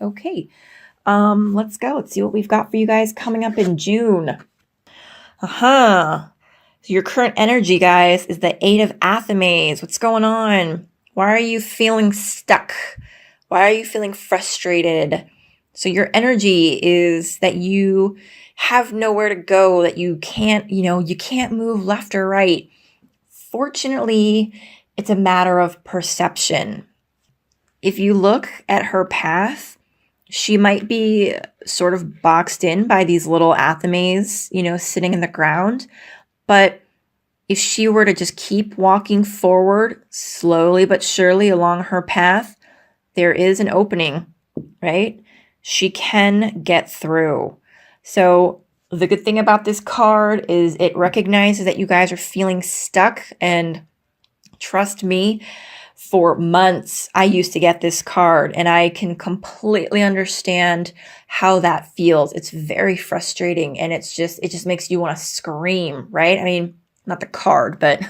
Okay. Let's go. Let's see what we've got for you guys coming up in June. So your current energy, guys, is the Eight of Athames. What's going on? Why are you feeling stuck? Why are you feeling frustrated? So your energy is that you have nowhere to go, that you can't, you can't move left or right. Fortunately, it's a matter of perception. If you look at her path, she might be sort of boxed in by these little athames, sitting in the ground. But if she were to just keep walking forward slowly but surely along her path, there is an opening, right? She can get through. So the good thing about this card is it recognizes that you guys are feeling stuck. And trust me, for months, I used to get this card, and I can completely understand how that feels. It's very frustrating, and it just makes you want to scream, right? I mean, not the card, but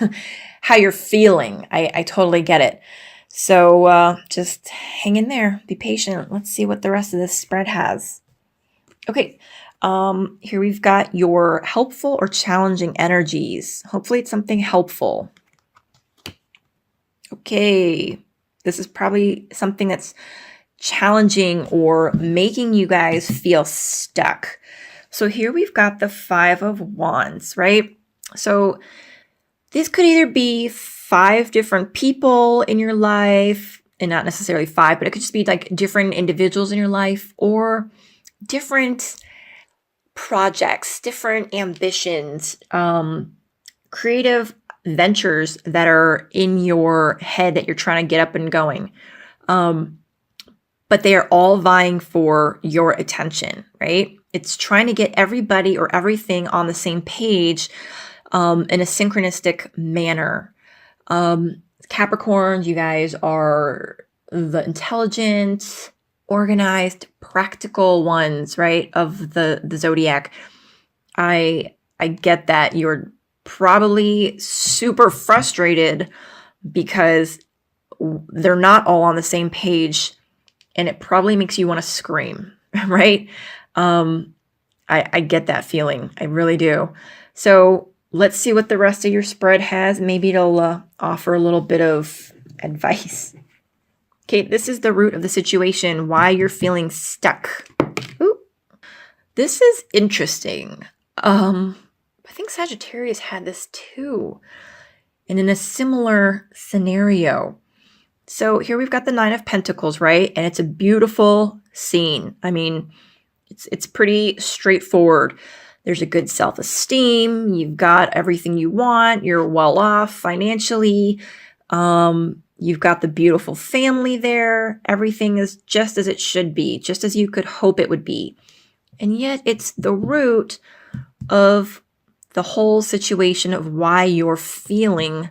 how you're feeling. I totally get it. So just hang in there. Be patient. Let's see what the rest of this spread has. Okay. Here we've got your helpful or challenging energies. Hopefully it's something helpful. Okay. This is probably something that's challenging or making you guys feel stuck. So here we've got the Five of Wands, right? So this could either be 5 different people in your life, and not necessarily 5, but it could just be like different individuals in your life, or different projects, different ambitions, creative ventures that are in your head that you're trying to get up and going. But they are all vying for your attention, right? It's trying to get everybody or everything on the same page in a synchronistic manner. Capricorns, you guys are the intelligent, organized, practical ones, right, of the zodiac. I get that you're probably super frustrated because they're not all on the same page, and it probably makes you want to scream, right? I get that feeling. I really do. So let's see what the rest of your spread has. Maybe it'll offer a little bit of advice. Okay, this is the root of the situation, why you're feeling stuck. Ooh, this is interesting. I think Sagittarius had this too, and in a similar scenario. So here we've got the Nine of Pentacles, right? And it's a beautiful scene. I mean, it's pretty straightforward. There's a good self-esteem. You've got everything you want. You're well off financially. You've got the beautiful family there. Everything is just as it should be, just as you could hope it would be. And yet it's the root of the whole situation of why you're feeling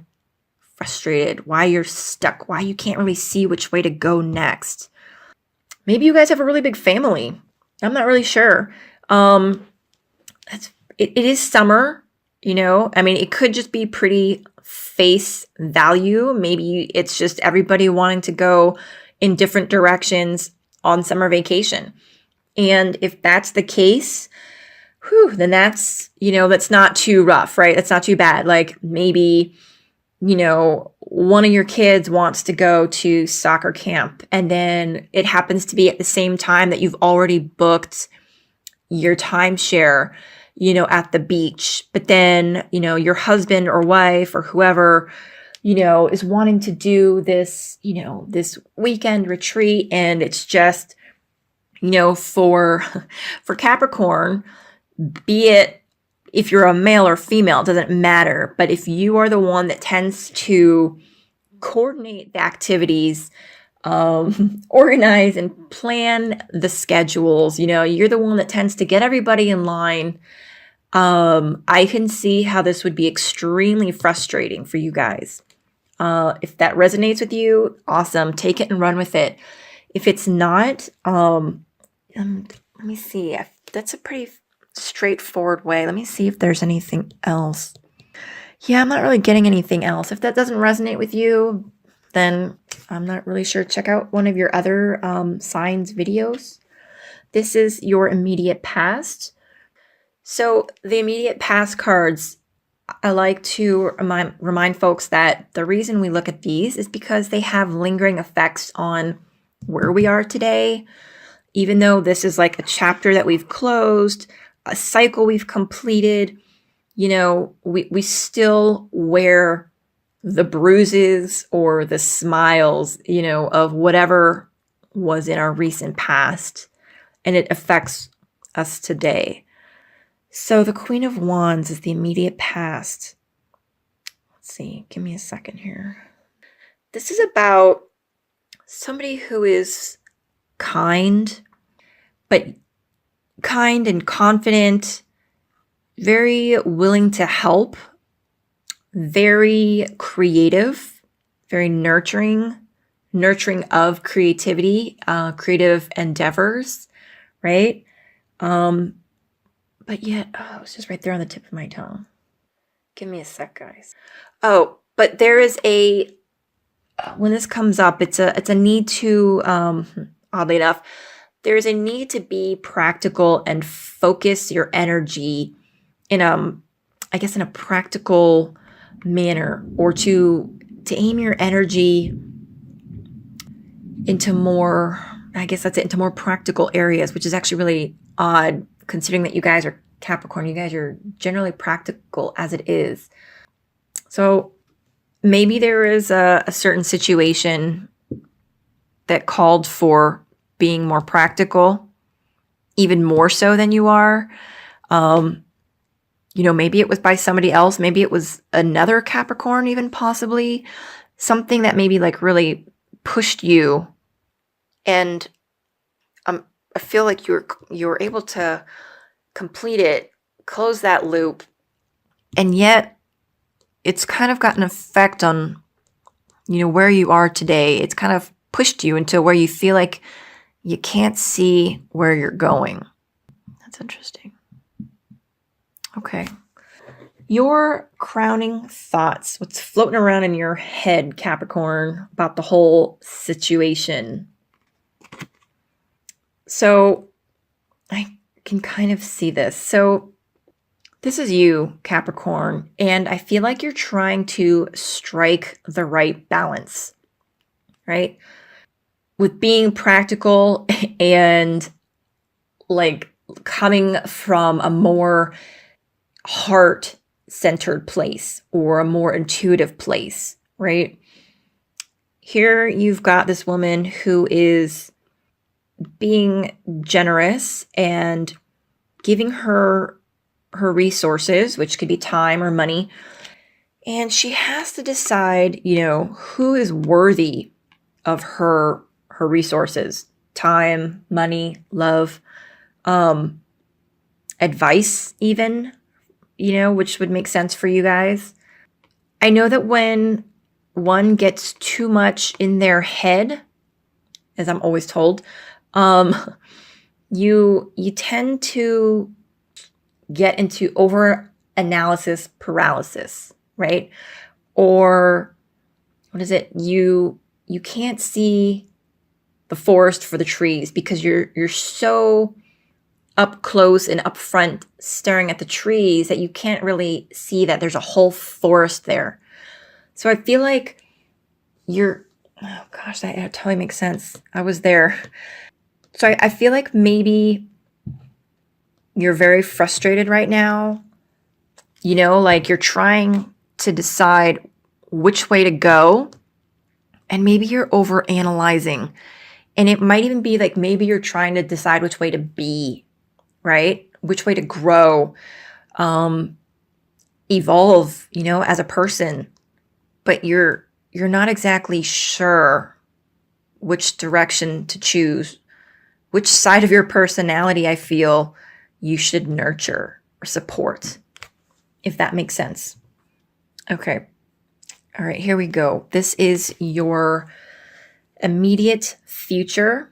frustrated, why you're stuck, why you can't really see which way to go next. Maybe you guys have a really big family. I'm not really sure. It is summer, I mean, it could just be pretty face value. Maybe it's just everybody wanting to go in different directions on summer vacation. And if that's the case, then that's not too rough, right? That's not too bad. Like maybe, one of your kids wants to go to soccer camp, and then it happens to be at the same time that you've already booked your timeshare, at the beach. But then, your husband or wife or whoever, is wanting to do this, this weekend retreat. And it's just, for Capricorn, be it if you're a male or female, it doesn't matter. But if you are the one that tends to coordinate the activities, organize and plan the schedules, you're the one that tends to get everybody in line. I can see how this would be extremely frustrating for you guys. If that resonates with you, awesome. Take it and run with it. If it's not, let me see. That's a pretty straightforward way. Let me see if there's anything else. Yeah, I'm not really getting anything else. If that doesn't resonate with you, then I'm not really sure. Check out one of your other signs videos. This is your immediate past. So the immediate past cards, I like to remind folks that the reason we look at these is because they have lingering effects on where we are today. Even though this is like a chapter that we've closed, a cycle we've completed, you know, we still wear the bruises or the smiles, you know, of whatever was in our recent past, and it affects us today. So the Queen of Wands is the immediate past. Let's see, give me a second here. This is about somebody who is kind, but kind and confident, very willing to help, very creative, very nurturing of creativity, creative endeavors, right? But yet, oh, it's just right there on the tip of my tongue. Give me a sec, guys. Oh, but there is a, when this comes up, it's a need to, oddly enough, there's a need to be practical and focus your energy in I guess in a practical manner, or to aim your energy into more, I guess that's it, into more practical areas, which is actually really odd considering that you guys are Capricorn. You guys are generally practical as it is. So maybe there is a certain situation that called for being more practical, even more so than you are. You know, maybe it was by somebody else. Maybe it was another Capricorn, even possibly. Something that maybe like really pushed you. And I feel like you're able to complete it, close that loop. And yet it's kind of got an effect on, you know, where you are today. It's kind of pushed you into where you feel like you can't see where you're going. That's interesting. Okay. Your crowning thoughts, what's floating around in your head, Capricorn, about the whole situation. So I can kind of see this. So this is you, Capricorn, and I feel like you're trying to strike the right balance, right? With being practical and like coming from a more heart-centered place or a more intuitive place, right? Here you've got this woman who is being generous and giving her resources, which could be time or money, and she has to decide, you know, who is worthy of her resources: time, money, love, advice even, you know, which would make sense for you guys. I know that when one gets too much in their head, as I'm always told, you tend to get into over analysis paralysis, right? Or what is it? You can't see the forest for the trees because you're so up close and up front staring at the trees that you can't really see that there's a whole forest there. So I feel like oh gosh, that totally makes sense. I was there. So I feel like maybe you're very frustrated right now. You know, like you're trying to decide which way to go, and maybe you're over analyzing. And it might even be like maybe you're trying to decide which way to be, right? Which way to grow, evolve, you know, as a person. But you're not exactly sure which direction to choose, which side of your personality I feel you should nurture or support, if that makes sense. Okay. All right, here we go. This is your immediate future,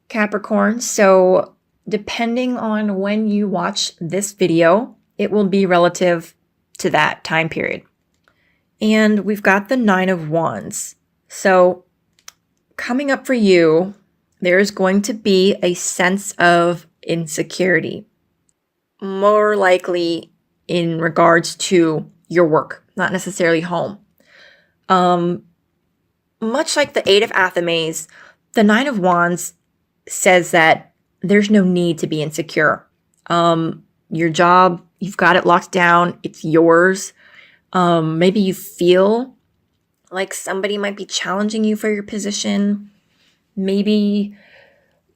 Capricorn. So depending on when you watch this video, it will be relative to that time period. And we've got the Nine of Wands. So coming up for you, there's going to be a sense of insecurity, more likely in regards to your work, not necessarily home. Much like the Eight of Athames, the Nine of Wands says that there's no need to be insecure. Your job, you've got it locked down. It's yours. Maybe you feel like somebody might be challenging you for your position. Maybe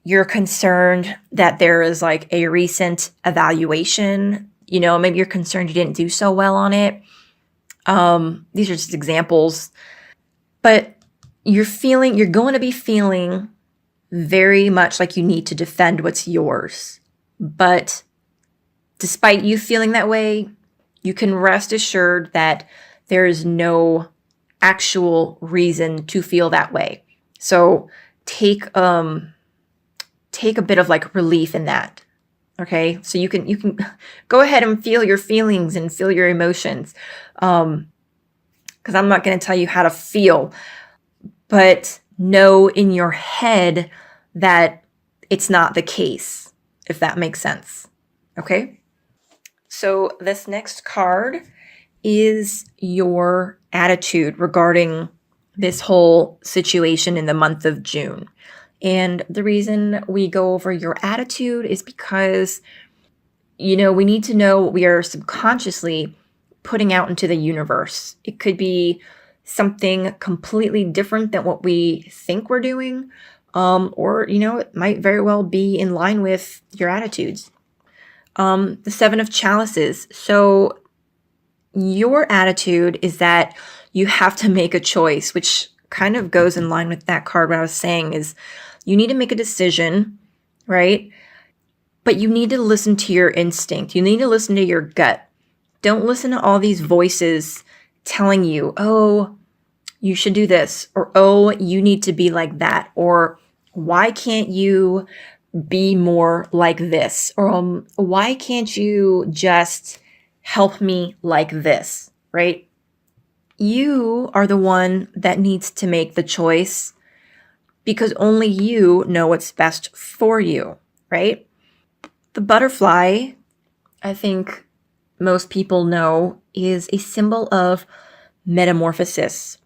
you're concerned that there is like a recent evaluation. Maybe you're concerned you didn't do so well on it. These are just examples. But you're going to be feeling very much like you need to defend what's yours. But despite you feeling that way, you can rest assured that there is no actual reason to feel that way. So take a bit of like relief in that. Okay? So you can go ahead and feel your feelings and feel your emotions. Because I'm not going to tell you how to feel, but know in your head that it's not the case, if that makes sense. Okay? So this next card is your attitude regarding this whole situation in the month of June. And the reason we go over your attitude is because, we need to know what we are subconsciously putting out into the universe. It could be something completely different than what we think we're doing, or it might very well be in line with your attitudes. The Seven of Chalices. So your attitude is that you have to make a choice, which kind of goes in line with that card. What I was saying is you need to make a decision, right? But you need to listen to your instinct. You need to listen to your gut. Don't listen to all these voices telling you, oh, you should do this, or oh, you need to be like that, or why can't you be more like this, or why can't you just help me like this, right? You are the one that needs to make the choice because only you know what's best for you, right? The butterfly, I think most people know, is a symbol of metamorphosis.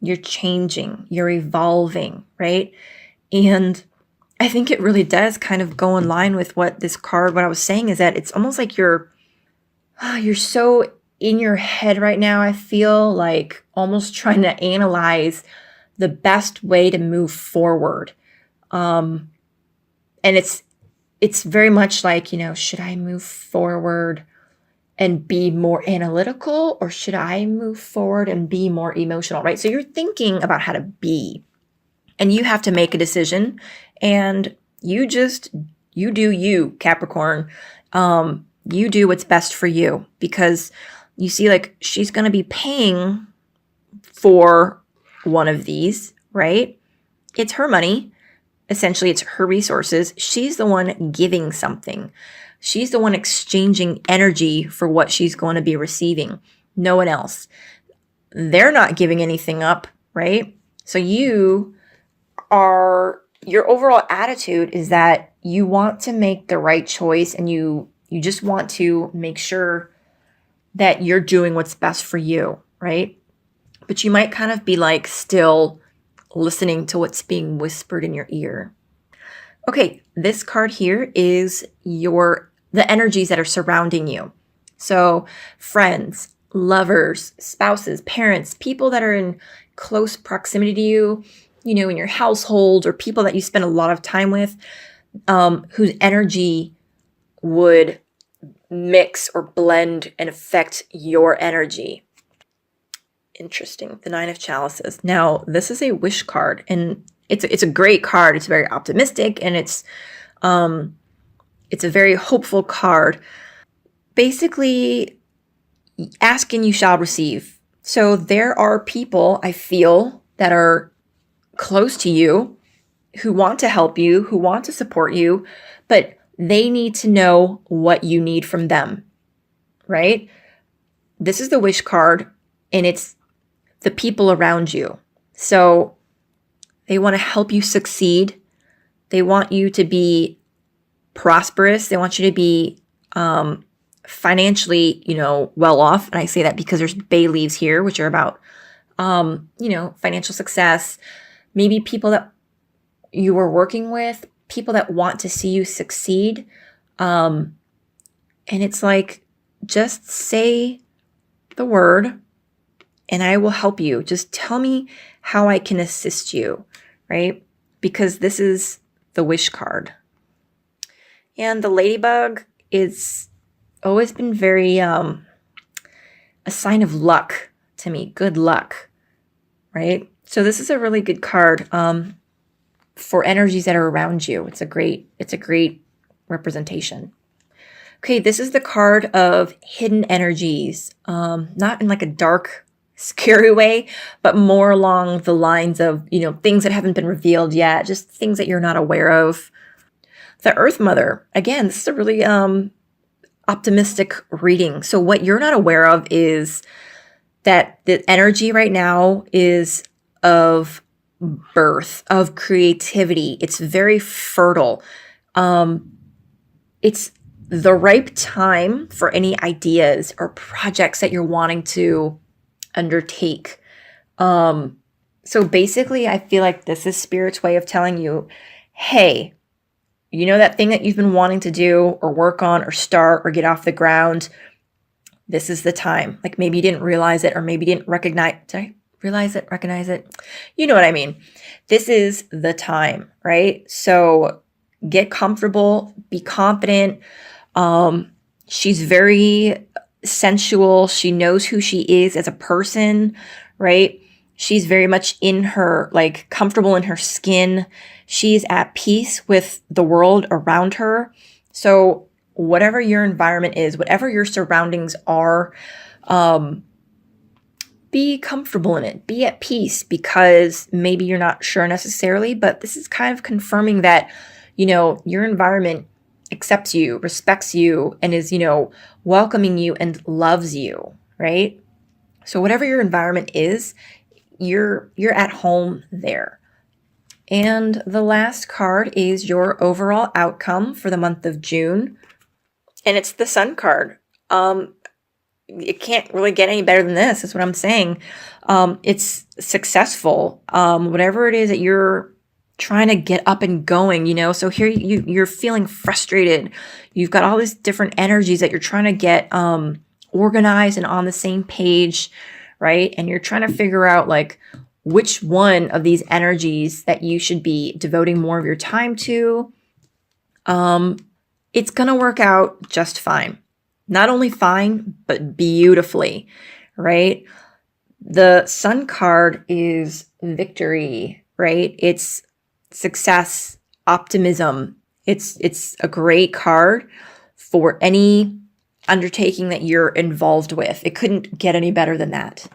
You're changing, you're evolving, right? And I think it really does kind of go in line with what I was saying is that it's almost like you're so in your head right now. I feel like almost trying to analyze the best way to move forward. And it's very much like, should I move forward and be more analytical, or should I move forward and be more emotional, right? So you're thinking about how to be, and you have to make a decision, and you do you, Capricorn. You do what's best for you, because you see, like, she's going to be paying for one of these, right? It's her money. Essentially, it's her resources. She's the one giving something. She's the one exchanging energy for what she's going to be receiving. No one else. They're not giving anything up, right? So your overall attitude is that you want to make the right choice, and you just want to make sure that you're doing what's best for you, right? But you might kind of be like still listening to what's being whispered in your ear. Okay, this card here is the energies that are surrounding you. So friends, lovers, spouses, parents, people that are in close proximity to you, in your household, or people that you spend a lot of time with, whose energy would mix or blend and affect your energy. Interesting. The Nine of Chalices. Now, this is a wish card, and it's a great card. It's very optimistic, and it's a very hopeful card. Basically, ask and you shall receive. So there are people, I feel, that are close to you, who want to help you, who want to support you, but they need to know what you need from them, right? This is the wish card, and it's the people around you. So They want to help you succeed. They want you to be prosperous. They want you to be financially, well off. And I say that because there's bay leaves here, which are about, financial success. Maybe people that you were working with, people that want to see you succeed. And it's like, just say the word and I will help you. Just tell me how I can assist you, right? Because this is the wish card. And the ladybug is always been very a sign of luck to me, good luck, right? So this is a really good card for energies that are around you. It's a great representation. Okay, this is the card of hidden energies, not in like a dark, scary way, but more along the lines of, things that haven't been revealed yet, just things that you're not aware of. The Earth Mother, again, this is a really optimistic reading. So what you're not aware of is that the energy right now is of birth, of creativity. It's very fertile. It's the ripe time for any ideas or projects that you're wanting to undertake. So basically, I feel like this is Spirit's way of telling you, hey, that thing that you've been wanting to do or work on or start or get off the ground, this is the time. Like maybe you didn't realize it or maybe you didn't recognize. Did I realize it? Recognize it? You know what I mean? This is the time, right? So get comfortable, be confident. She's very sensual. She knows who she is as a person, right? She's very much in her, like comfortable in her skin. She's at peace with the world around her. So whatever your environment is, whatever your surroundings are, be comfortable in it. Be at peace because maybe you're not sure necessarily, but this is kind of confirming that, your environment accepts you, respects you, and is, welcoming you and loves you, right? So whatever your environment is, you're at home there. And the last card is your overall outcome for the month of June. And it's the Sun card. It can't really get any better than this, is what I'm saying. It's successful. Whatever it is that you're trying to get up and going, So here you're feeling frustrated. You've got all these different energies that you're trying to get organized and on the same page, right? And you're trying to figure out like which one of these energies that you should be devoting more of your time to. It's going to work out just fine. Not only fine, but beautifully, right? The Sun card is victory, right? It's success, optimism. It's a great card for any undertaking that you're involved with. It couldn't get any better than that.